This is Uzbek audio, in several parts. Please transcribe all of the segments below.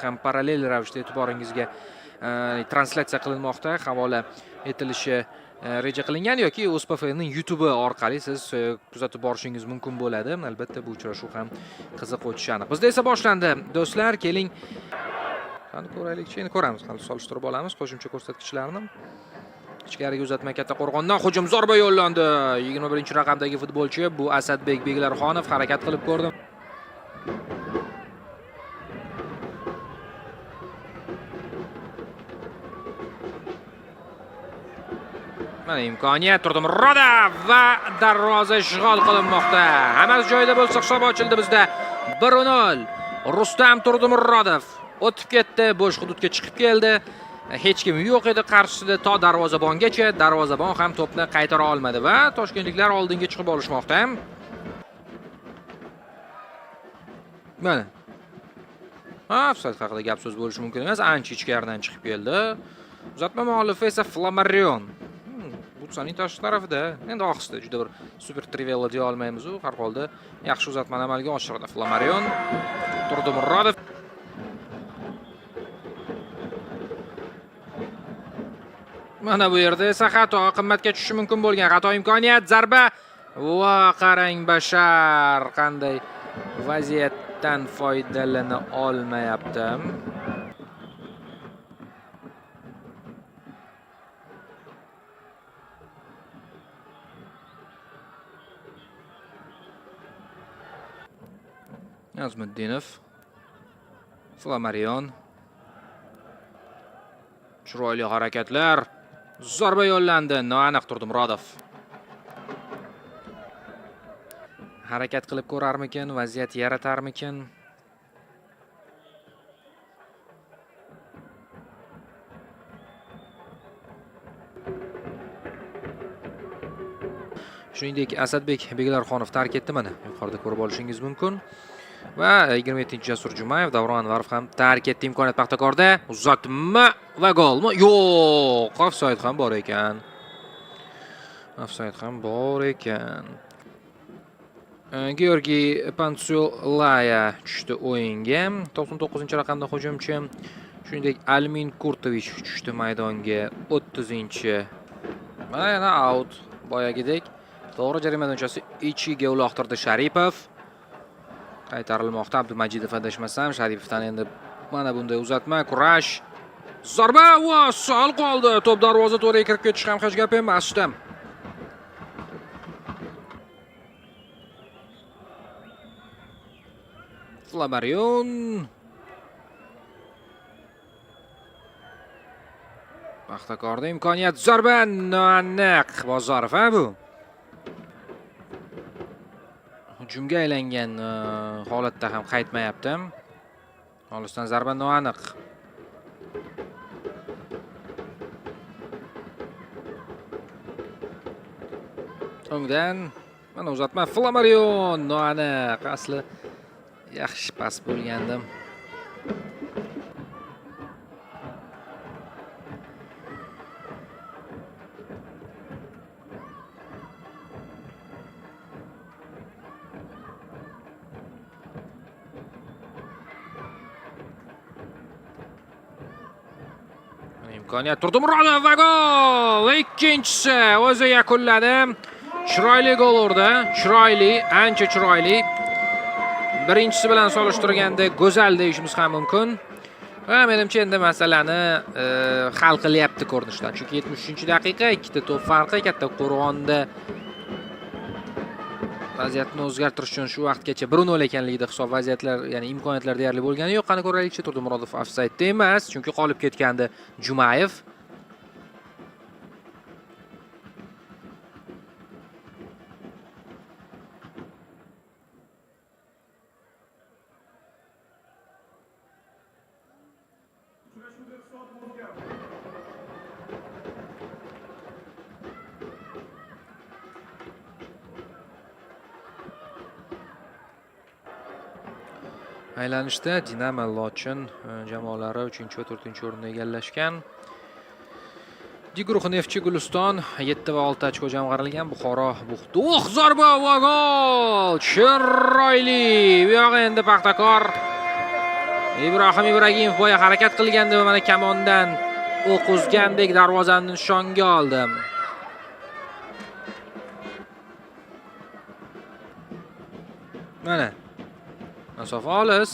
ham parallel ravishda e'tiboringizga translyatsiya qilinmoqda, havola etilishi reja qilingan yoki OSPFning YouTube orqali siz kuzatib borishingiz mumkin bo'ladi. Albatta bu uchrashuv ham qiziq o'tishi aniq. Bizda esa boshlandi. Do'stlar, keling. Qani ko'raylik-chi, endi ko'ramiz. Hali solishtirib olamiz qo'shimcha ko'rsatkichlarni. Ichkariga uzatma katta qo'rg'ondan hujum zarba yo'llandi. 21-raqamdagi futbolchi bu Asadbek Beglarxonov harakat qilib ko'rdi. Mana imkoniyat Turdimurodov va darvoza ishg'ol qilinmoqda. Hammasi joyida bo'lsa hisob ochildi bizda. 1-0. Rustam Turdimurodov o'tib ketdi, bo'sh hududga chiqib keldi. Hech kim yo'q edi qarshisida to darvozabongacha. Darvozabon ham to'pni qaytara olmadi va toshkentliklar oldinga chiqib olishmoqda. Mana. Ofsayd haqida gap so'z bo'lishi mumkin emas. Ancha ichkaridan chiqib keldi. Uzatma muallifi esa Flamarion. Butsaning tashqi tarafida. Endi ohista juda bir super trivial deya olmaymiz u. Har holda yaxshi uzatmani amalga oshirdi Flamarion. Turdimurodov. Mana bu yerda esa xato qimmatga tushishi mumkin bo'lgan xato imkoniyat zarba va qarang Bashar qanday vaziyatdan foydalana olmayapti. Azmuddinov, Flamarion, chiroyli harakatlar, zarba yo'llandi, noaniq Turdimurodov. Harakat qilib ko'rarmikin, vaziyat yaratarmikin? Shuningdek, Asadbek Beglarxonov tark etdi, mana yuqorida ko'rib olishingiz mumkin. Va 27-Jasur Jumayev, Davron Anvarov ham tark etdi. Imkoniyat Paxtakorda. Uzatma va golmi? Yo'q, ofsayd ham bor ekan. Ofsayd ham bor ekan. Georgiy Pansulaya tushdi o'yinga. 99-raqamda hujumchi. Shuningdek, Almin Kurtovich tushdi maydonga 30-chi. Mana yana out. Boyagidek to'g'ri jarima maydonchasi ichiga uloqtirdi Sharipov. Qaytarilmoqda Abdumajidov adashmasam, Sharipovdan endi mana bunday uzatma, kurash. Zarba va sal qoldi. To'p darvoza to'riga kirib ketish ham hech gap emasdi. Flamarion. Paxtakorda imkoniyat, zarba noaniq. Bozorov bu. Hujumga aylangan holatda ham qaytmayapti. Olisdan zarba noaniq. O'ngdan mana uzatma Flamarion noaniq. Asli yaxshi pas bo'lgandi. Imkoniyat Turdimurodov va gol! Ikkinchisi o'zi yakunladi. Chiroyli gol urdi. Chiroyli, ancha chiroyli. Birinchisi bilan solishtirganda go'zal deyishimiz ham mumkin. Va menimcha endi masalani hal qilyapti ko'rinishdan. Chunki 73-daqiqa, ikkita to'p farqi, katta qo'rg'onda vaziyatni o'zgartirish uchun shu vaqtgacha 1-0 ekanligida hisob vaziyatlar, ya'ni imkoniyatlar deyarli bo'lgani yo'q. Qani ko'raylikchi, Turdimurodov ofsaydda emas, chunki qolib ketgandi Jumayev. Aylanishda Dinamo Lochin jamoalari 3 va 4 o'rinni egallashgan. D guruhi Neftchi Guliston 7 va 6 ochko jamg'arilgan. Buxoro Buxto'x zarba va gol! Chiroyli! Bu yoq endi Paxtakor Ibrohim Ibragimov boya harakat qilgandi va mana kamondan o'q uzgandek darvozani nishonga oldi. Mana masofa olis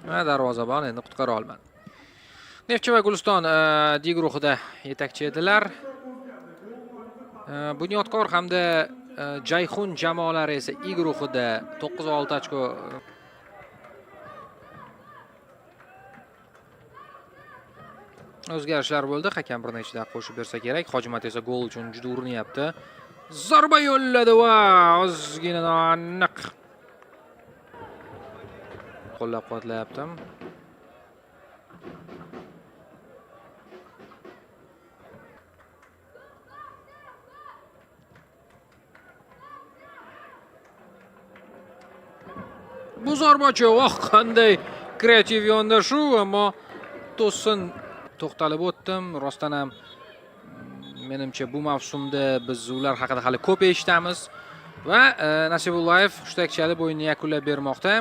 va darvozabon endi qutqara olmadi. Neftchi va Guliston D guruhida yetakchi edilar. Bunyodkor hamda Jayxun jamoalari esa I guruhida 9-6 ochko o'zgarishlar bo'ldi. Hakam bir necha daqiqa qo'shib bersa kerak. Hojimat esa gol uchun juda urinyapti. Zarba yo'lladi va ozgina aniq qo'llab-quvvatlayapti. Bu zarbachi qanday kreativ yondashuv, ammo to'sin to'xtalib o'tdim. Rostdan ham menimcha bu mavsumda biz ular haqida hali ko'p eshitamiz va Nasibullayev hushtakchalik o'yinni yakunlab bermoqda.